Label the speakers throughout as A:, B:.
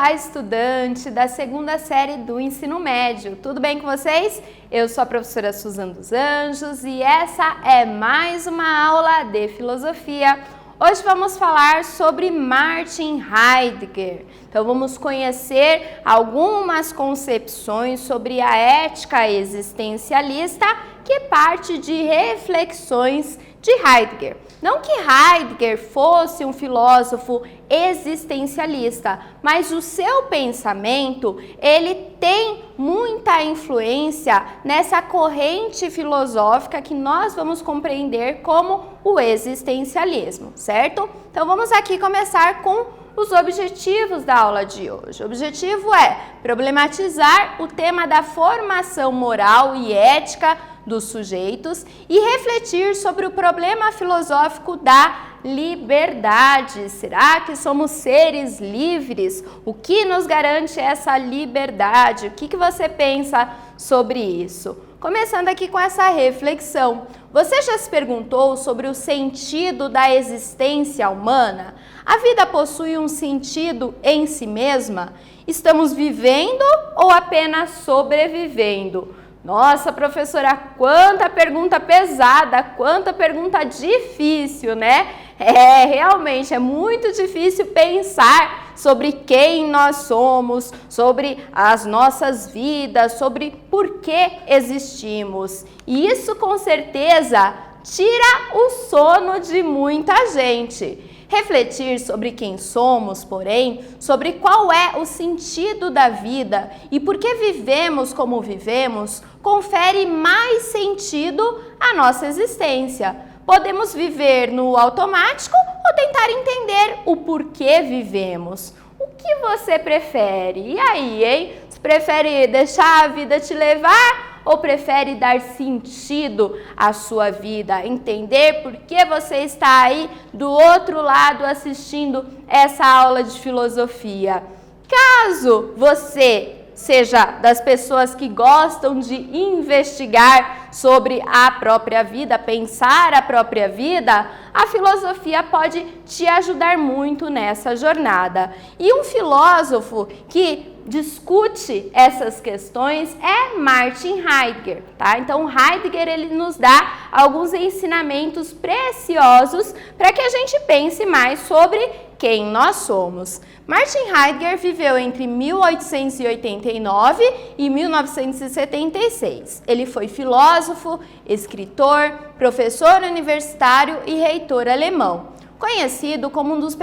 A: Olá, estudante da segunda série do ensino médio. Tudo bem com vocês? Eu sou a professora Suzana dos Anjos e essa é mais uma aula de filosofia. Hoje vamos falar sobre Martin Heidegger. Então vamos conhecer algumas concepções sobre a ética existencialista que parte de reflexões de Heidegger. Não que Heidegger fosse um filósofo existencialista, mas o seu pensamento, ele tem muita influência nessa corrente filosófica que nós vamos compreender como o existencialismo, certo? Então vamos aqui começar com os objetivos da aula de hoje. O objetivo é problematizar o tema da formação moral e ética dos sujeitos e refletir sobre o problema filosófico da liberdade. Será que somos seres livres? O que nos garante essa liberdade? O que você pensa sobre isso? Começando aqui com essa reflexão. Você já se perguntou sobre o sentido da existência humana? A vida possui um sentido em si mesma? Estamos vivendo ou apenas sobrevivendo? Nossa, professora, quanta pergunta pesada, quanta pergunta difícil, né? Realmente é muito difícil pensar sobre quem nós somos, sobre as nossas vidas, sobre por que existimos. E isso com certeza tira o sono de muita gente. Refletir sobre quem somos, porém, sobre qual é o sentido da vida e por que vivemos como vivemos, confere mais sentido à nossa existência. Podemos viver no automático ou tentar entender o porquê vivemos. O que você prefere? E aí, hein? Você prefere deixar a vida te levar? Ou prefere dar sentido à sua vida, entender por que você está aí do outro lado assistindo essa aula de filosofia? Caso você seja das pessoas que gostam de investigar sobre a própria vida, pensar a própria vida, a filosofia pode te ajudar muito nessa jornada. E um filósofo que discute essas questões é Martin Heidegger, tá? Então Heidegger ele nos dá alguns ensinamentos preciosos para que a gente pense mais sobre quem nós somos. Martin Heidegger viveu entre 1889 e 1976. Ele foi filósofo, escritor, professor universitário e reitor alemão. Conhecido como um dos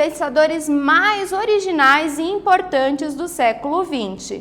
A: mais originais e importantes do século XX.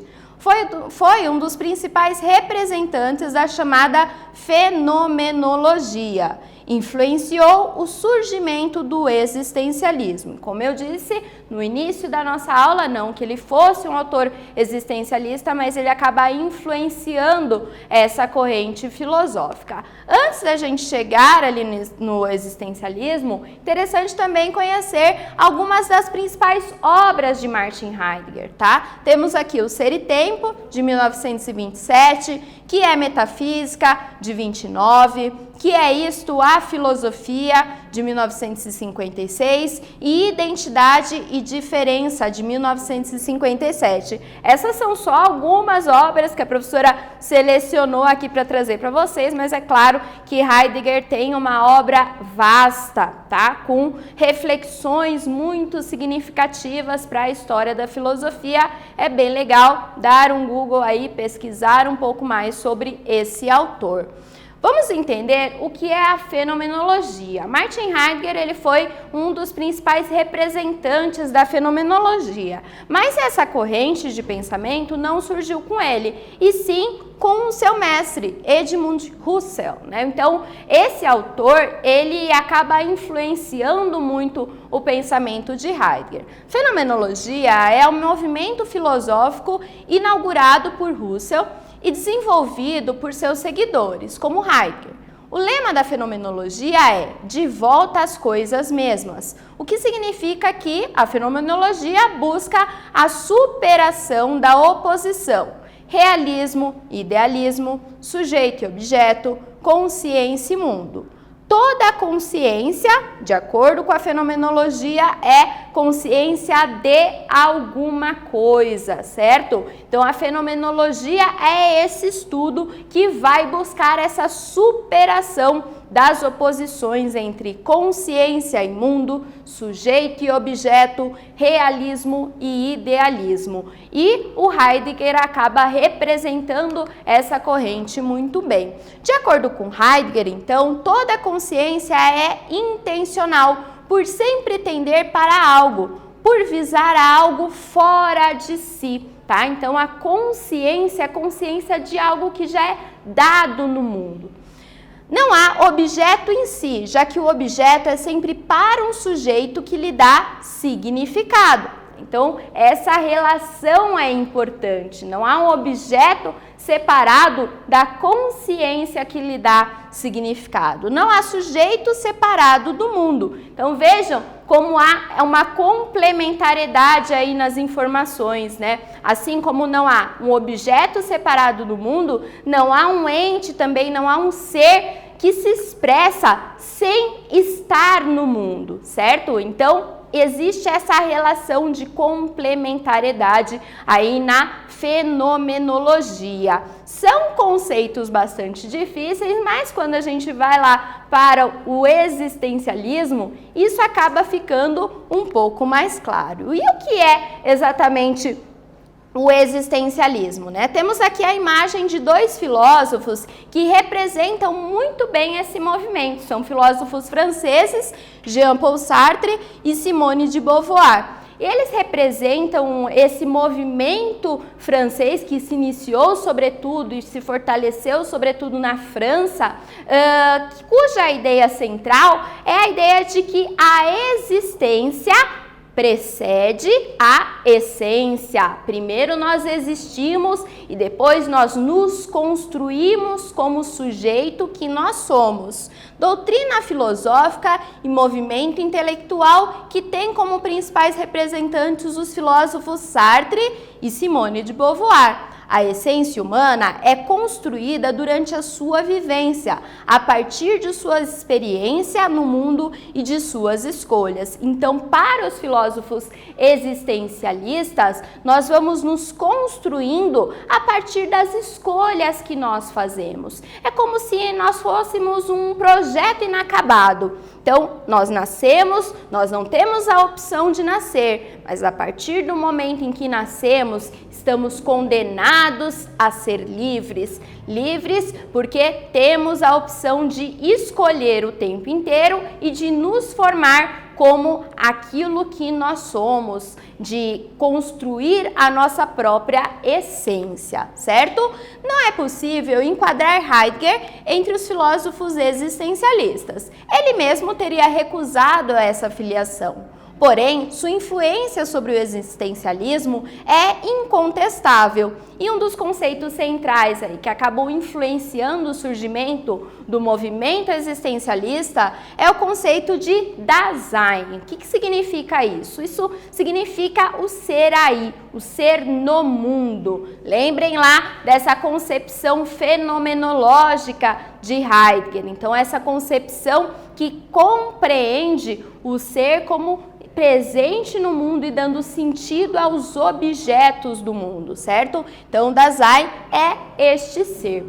A: Foi um dos principais representantes da chamada fenomenologia. Influenciou o surgimento do existencialismo. Como eu disse no início da nossa aula, não que ele fosse um autor existencialista, mas ele acaba influenciando essa corrente filosófica. Antes da gente chegar ali no existencialismo, interessante também conhecer algumas das principais obras de Martin Heidegger, tá? Temos aqui o Ser e Tempo, de 1927, que é Metafísica, de 29, que é Isto, a Filosofia, de 1956, e Identidade e Diferença, de 1957. Essas são só algumas obras que a professora selecionou aqui para trazer para vocês, mas é claro que Heidegger tem uma obra vasta, tá? Com reflexões muito significativas para a história da filosofia. É bem legal dar um Google aí, pesquisar um pouco mais sobre esse autor. Vamos entender o que é a fenomenologia. Martin Heidegger ele foi um dos principais representantes da fenomenologia, mas essa corrente de pensamento não surgiu com ele, e sim com o seu mestre, Edmund Husserl, né? Então, esse autor, ele acaba influenciando muito o pensamento de Heidegger. Fenomenologia é um movimento filosófico inaugurado por Husserl e desenvolvido por seus seguidores, como Heidegger. O lema da fenomenologia é de volta às coisas mesmas, o que significa que a fenomenologia busca a superação da oposição, realismo, idealismo, sujeito e objeto, consciência e mundo. Toda consciência, de acordo com a fenomenologia, é consciência de alguma coisa, certo? Então, a fenomenologia é esse estudo que vai buscar essa superação das oposições entre consciência e mundo, sujeito e objeto, realismo e idealismo. E o Heidegger acaba representando essa corrente muito bem. De acordo com Heidegger, então, toda consciência é intencional, por sempre tender para algo, por visar algo fora de si, tá? Então, a consciência é a consciência de algo que já é dado no mundo. Não há objeto em si, já que o objeto é sempre para um sujeito que lhe dá significado. Então, essa relação é importante. Não há um objeto separado da consciência que lhe dá significado. Não há sujeito separado do mundo. Então, vejam como há uma complementariedade aí nas informações, né? Assim como não há um objeto separado do mundo, não há um ente também, não há um ser que se expressa sem estar no mundo, certo? Então, existe essa relação de complementariedade aí na fenomenologia. São conceitos bastante difíceis, mas quando a gente vai lá para o existencialismo, isso acaba ficando um pouco mais claro. E o que é exatamente o existencialismo, né? Temos aqui a imagem de dois filósofos que representam muito bem esse movimento. São filósofos franceses, Jean-Paul Sartre e Simone de Beauvoir. Eles representam esse movimento francês que se iniciou sobretudo e se fortaleceu sobretudo na França, cuja ideia central é a ideia de que a existência precede a essência. Primeiro nós existimos e depois nós nos construímos como sujeito que nós somos. Doutrina filosófica e movimento intelectual que tem como principais representantes os filósofos Sartre e Simone de Beauvoir. A essência humana é construída durante a sua vivência, a partir de sua experiência no mundo e de suas escolhas. Então, para os filósofos existencialistas, nós vamos nos construindo a partir das escolhas que nós fazemos. É como se nós fôssemos um projeto inacabado. Então, nós nascemos, nós não temos a opção de nascer, mas a partir do momento em que nascemos, estamos condenados a ser livres. Livres porque temos a opção de escolher o tempo inteiro e de nos formar como aquilo que nós somos, de construir a nossa própria essência, certo? Não é possível enquadrar Heidegger entre os filósofos existencialistas. Ele mesmo teria recusado essa filiação. Porém, sua influência sobre o existencialismo é incontestável e um dos conceitos centrais aí que acabou influenciando o surgimento do movimento existencialista é o conceito de Dasein. O que significa isso? Isso significa o ser aí, o ser no mundo. Lembrem lá dessa concepção fenomenológica de Heidegger. Então, essa concepção que compreende o ser como presente no mundo e dando sentido aos objetos do mundo, certo? Então, Dasein é este ser,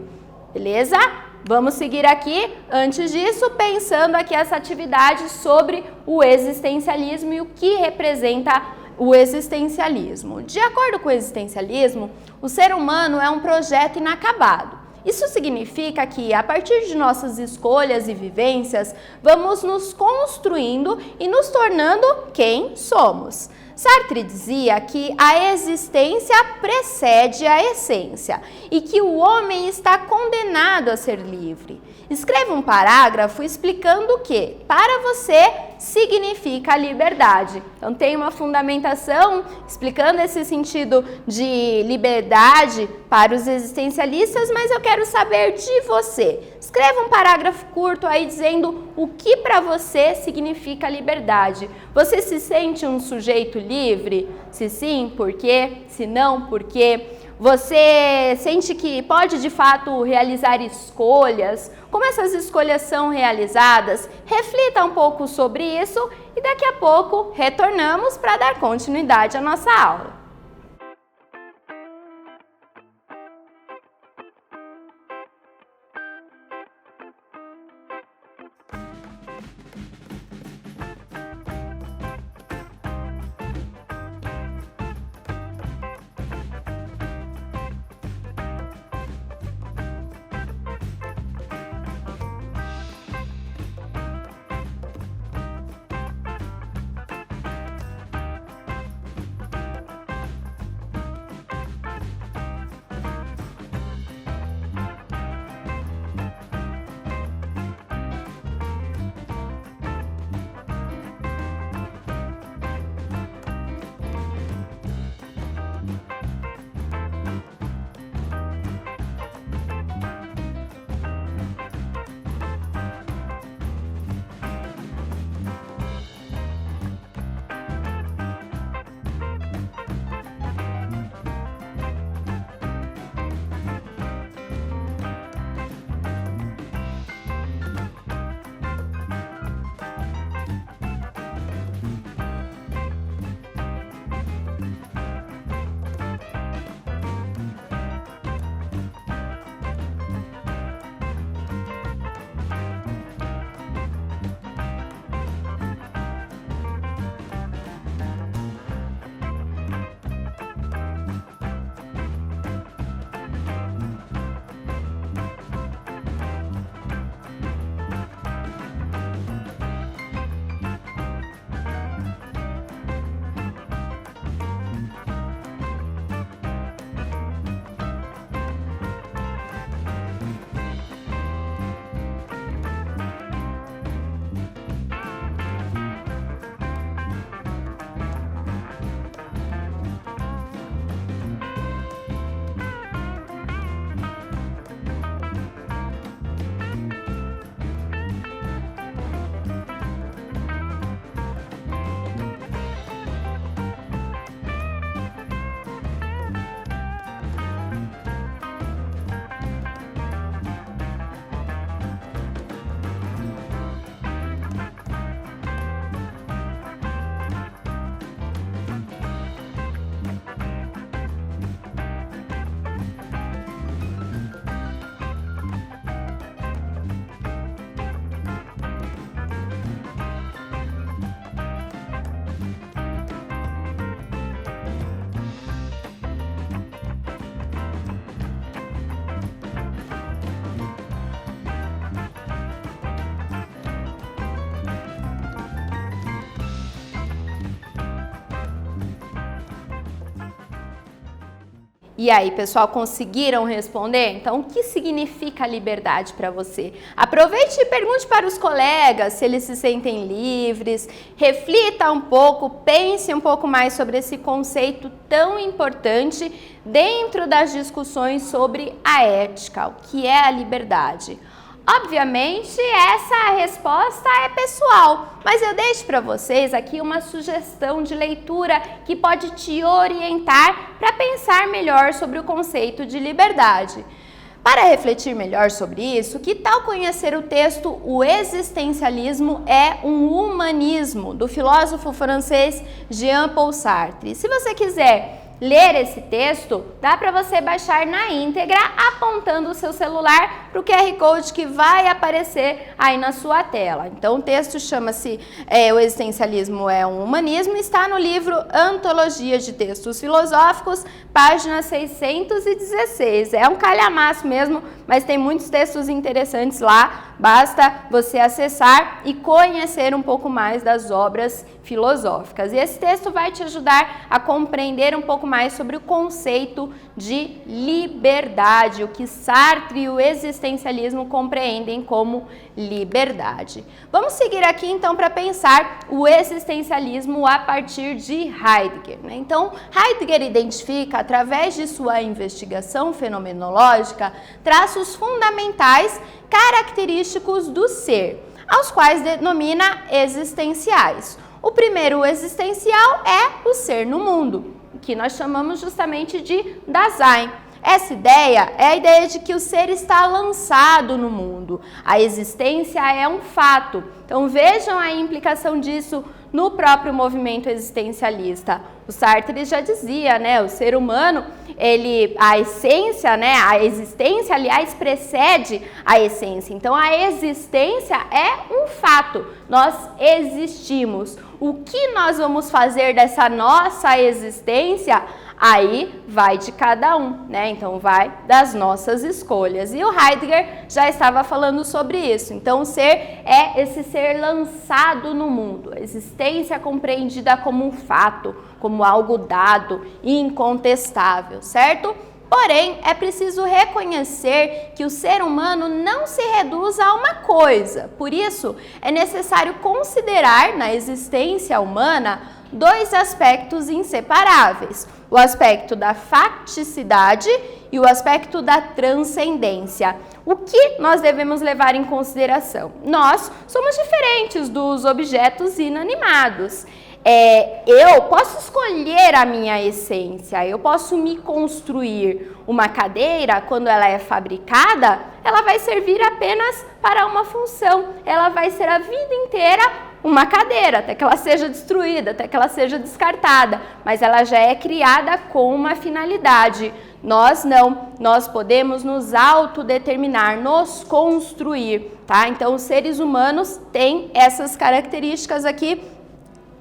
A: beleza? Vamos seguir aqui, antes disso, pensando aqui essa atividade sobre o existencialismo e o que representa o existencialismo. De acordo com o existencialismo, o ser humano é um projeto inacabado. Isso significa que, a partir de nossas escolhas e vivências, vamos nos construindo e nos tornando quem somos. Sartre dizia que a existência precede a essência e que o homem está condenado a ser livre. Escreva um parágrafo explicando o que, para você, significa a liberdade. Então, tem uma fundamentação explicando esse sentido de liberdade para os existencialistas, mas eu quero saber de você. Escreva um parágrafo curto aí dizendo o que para você significa liberdade. Você se sente um sujeito livre? Se sim, por quê? Se não, por quê? Você sente que pode de fato realizar escolhas? Como essas escolhas são realizadas? Reflita um pouco sobre isso e daqui a pouco retornamos para dar continuidade à nossa aula. E aí, pessoal, conseguiram responder? Então, o que significa liberdade para você? Aproveite e pergunte para os colegas se eles se sentem livres, reflita um pouco, pense um pouco mais sobre esse conceito tão importante dentro das discussões sobre a ética, o que é a liberdade. Obviamente, essa resposta é pessoal, mas eu deixo para vocês aqui uma sugestão de leitura que pode te orientar para pensar melhor sobre o conceito de liberdade. Para refletir melhor sobre isso, que tal conhecer o texto O Existencialismo é um Humanismo, do filósofo francês Jean-Paul Sartre. Se você quiser ler esse texto, dá para você baixar na íntegra apontando o seu celular para o QR Code que vai aparecer aí na sua tela. Então o texto chama-se O Existencialismo é um Humanismo, está no livro Antologia de Textos Filosóficos, página 616. É um calhamaço mesmo, mas tem muitos textos interessantes lá, basta você acessar e conhecer um pouco mais das obras filosóficas. E esse texto vai te ajudar a compreender um pouco mais sobre o conceito de liberdade, o que Sartre e o existencialismo compreendem como liberdade. Vamos seguir aqui então para pensar o existencialismo a partir de Heidegger, né? Então, Heidegger identifica, através de sua investigação fenomenológica, traços fundamentais característicos do ser, aos quais denomina existenciais. O primeiro existencial é o ser no mundo. que nós chamamos justamente de Dasein. Essa ideia é a ideia de que o ser está lançado no mundo, a existência é um fato. Então vejam a implicação disso no próprio movimento existencialista. O Sartre já dizia, né, o ser humano, a essência, né, a existência, aliás, precede a essência. Então a existência é um fato, nós existimos. O que nós vamos fazer dessa nossa existência? Aí vai de cada um, né? Então vai das nossas escolhas. E o Heidegger já estava falando sobre isso. Então o ser é esse ser lançado no mundo, a existência compreendida como um fato, como algo dado e incontestável, certo? Porém, é preciso reconhecer que o ser humano não se reduz a uma coisa. Por isso, é necessário considerar na existência humana dois aspectos inseparáveis: o aspecto da facticidade e o aspecto da transcendência. O que nós devemos levar em consideração? Nós somos diferentes dos objetos inanimados. Eu posso escolher a minha essência, eu posso me construir. Uma cadeira, quando ela é fabricada, ela vai servir apenas para uma função, ela vai ser a vida inteira uma cadeira, até que ela seja destruída, até que ela seja descartada, mas ela já é criada com uma finalidade. Nós não, nós podemos nos autodeterminar, nos construir, tá? Então os seres humanos têm essas características aqui,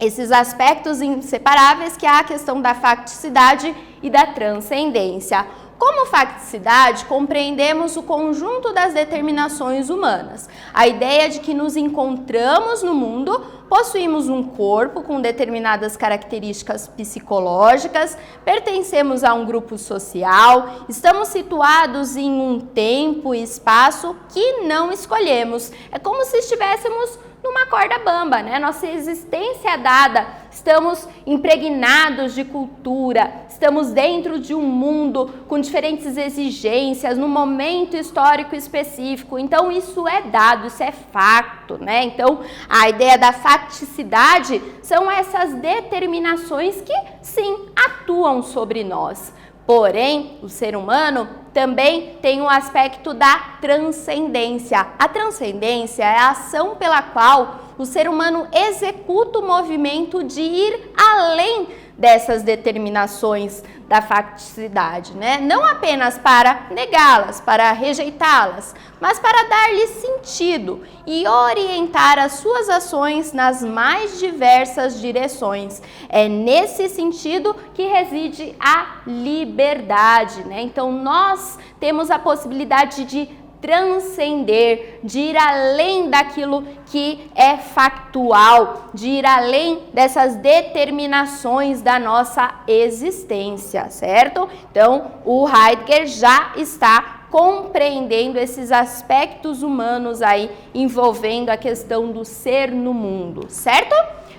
A: esses aspectos inseparáveis, que é a questão da facticidade e da transcendência. Como facticidade, compreendemos o conjunto das determinações humanas. A ideia de que nos encontramos no mundo, possuímos um corpo com determinadas características psicológicas, pertencemos a um grupo social, estamos situados em um tempo e espaço que não escolhemos. É como se estivéssemos numa corda bamba, né? Nossa existência é dada, estamos impregnados de cultura, estamos dentro de um mundo com diferentes exigências, num momento histórico específico, então isso é dado, isso é facto, né? Então a ideia da facticidade são essas determinações que sim, atuam sobre nós. Porém, o ser humano também tem um aspecto da transcendência. A transcendência é a ação pela qual o ser humano executa o movimento de ir além dessas determinações da facticidade, né? Não apenas para negá-las, para rejeitá-las, mas para dar-lhe sentido e orientar as suas ações nas mais diversas direções. É nesse sentido que reside a liberdade, né? Então nós temos a possibilidade de transcender, de ir além daquilo que é factual, de ir além dessas determinações da nossa existência, certo? Então, o Heidegger já está compreendendo esses aspectos humanos aí, envolvendo a questão do ser no mundo, certo?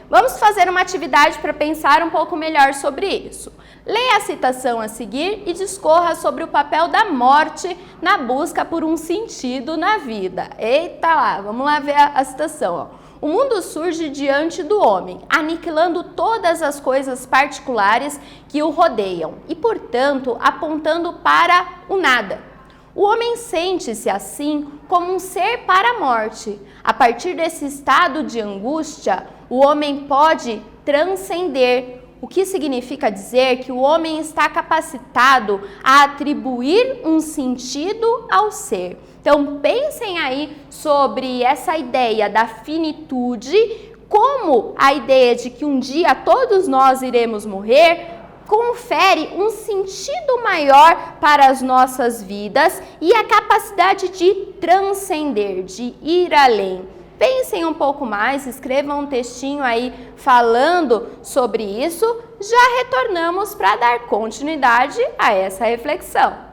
A: Vamos fazer uma atividade para pensar um pouco melhor sobre isso. Leia a citação a seguir e discorra sobre o papel da morte na busca por um sentido na vida. Eita lá, vamos lá ver a citação. Ó. O mundo surge diante do homem, aniquilando todas as coisas particulares que o rodeiam e, portanto, apontando para o nada. O homem sente-se assim como um ser para a morte. A partir desse estado de angústia, o homem pode transcender, o que significa dizer que o homem está capacitado a atribuir um sentido ao ser. Então pensem aí sobre essa ideia da finitude, como a ideia de que um dia todos nós iremos morrer confere um sentido maior para as nossas vidas e a capacidade de transcender, de ir além. Pensem um pouco mais, escrevam um textinho aí falando sobre isso. Já retornamos para dar continuidade a essa reflexão.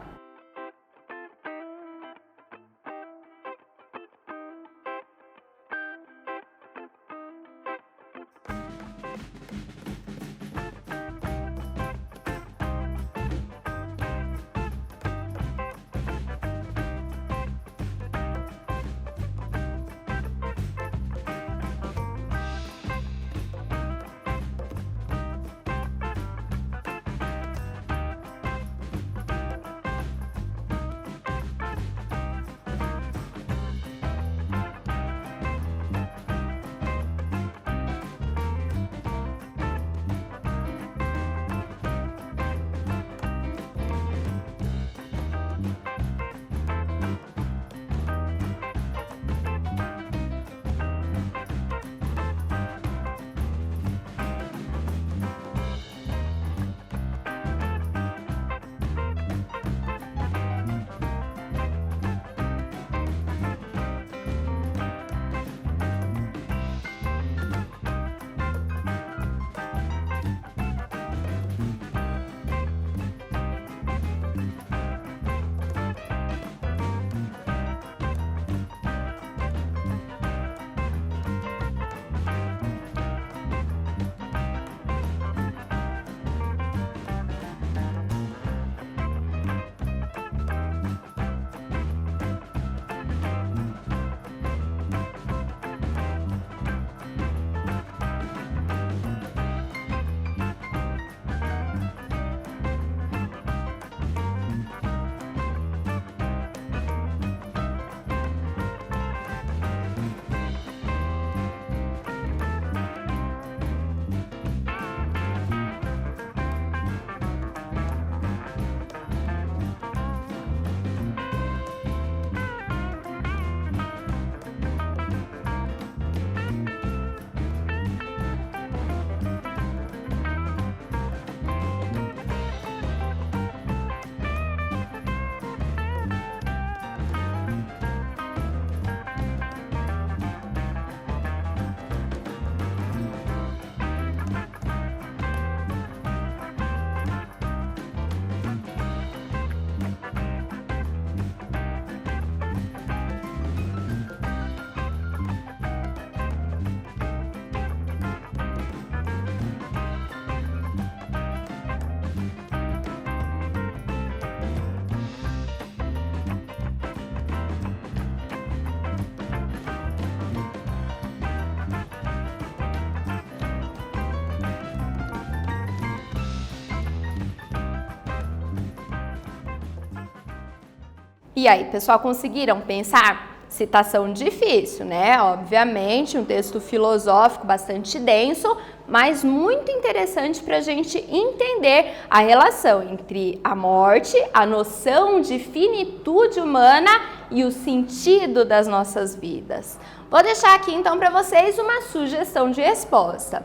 A: E aí, pessoal, conseguiram pensar? Citação difícil, né? Obviamente, um texto filosófico bastante denso, mas muito interessante para a gente entender a relação entre a morte, a noção de finitude humana e o sentido das nossas vidas. Vou deixar aqui então para vocês uma sugestão de resposta.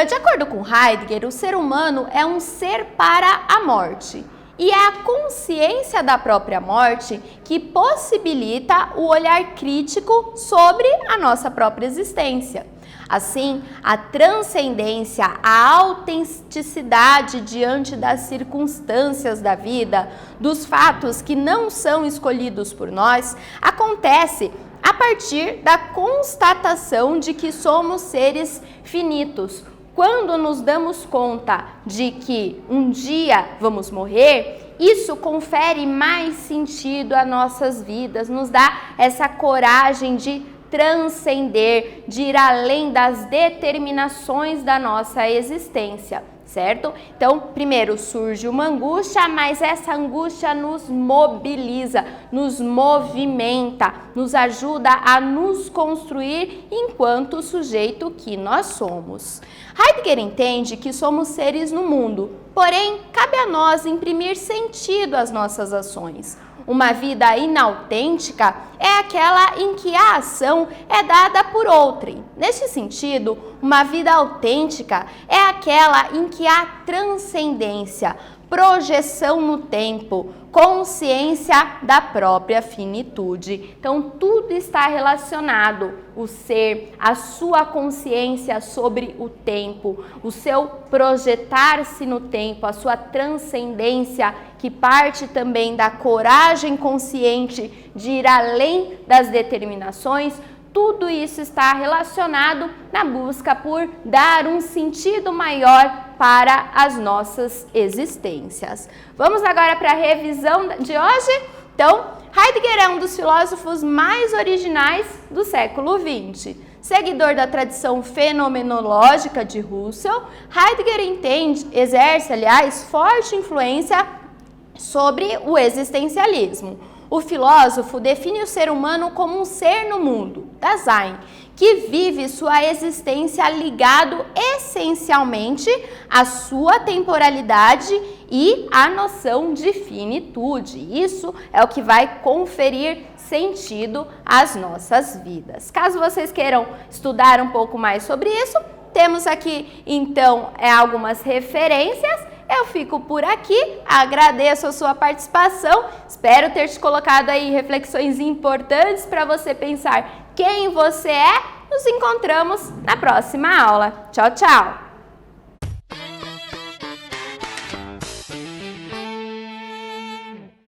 A: De acordo com Heidegger, o ser humano é um ser para a morte. E é a consciência da própria morte que possibilita o olhar crítico sobre a nossa própria existência. Assim, a transcendência, a autenticidade diante das circunstâncias da vida, dos fatos que não são escolhidos por nós, acontece a partir da constatação de que somos seres finitos. Quando nos damos conta de que um dia vamos morrer, isso confere mais sentido às nossas vidas, nos dá essa coragem de transcender, de ir além das determinações da nossa existência, certo? Então, primeiro surge uma angústia, mas essa angústia nos mobiliza, nos movimenta, nos ajuda a nos construir enquanto sujeito que nós somos. Heidegger entende que somos seres no mundo, porém, cabe a nós imprimir sentido às nossas ações. Uma vida inautêntica é aquela em que a ação é dada por outrem. Neste sentido, uma vida autêntica é aquela em que há transcendência, projeção no tempo, consciência da própria finitude. Então, tudo está relacionado, o ser, a sua consciência sobre o tempo, o seu projetar-se no tempo, a sua transcendência, que parte também da coragem consciente de ir além das determinações. Tudo isso está relacionado na busca por dar um sentido maior para as nossas existências. Vamos agora para a revisão de hoje? Então, Heidegger é um dos filósofos mais originais do século XX. Seguidor da tradição fenomenológica de Husserl, Heidegger exerce, forte influência sobre o existencialismo. O filósofo define o ser humano como um ser no mundo, Dasein, que vive sua existência ligado essencialmente à sua temporalidade e à noção de finitude. Isso é o que vai conferir sentido às nossas vidas. Caso vocês queiram estudar um pouco mais sobre isso, temos aqui então algumas referências. Eu fico por aqui, agradeço a sua participação, espero ter te colocado aí reflexões importantes para você pensar quem você é. Nos encontramos na próxima aula. Tchau, tchau!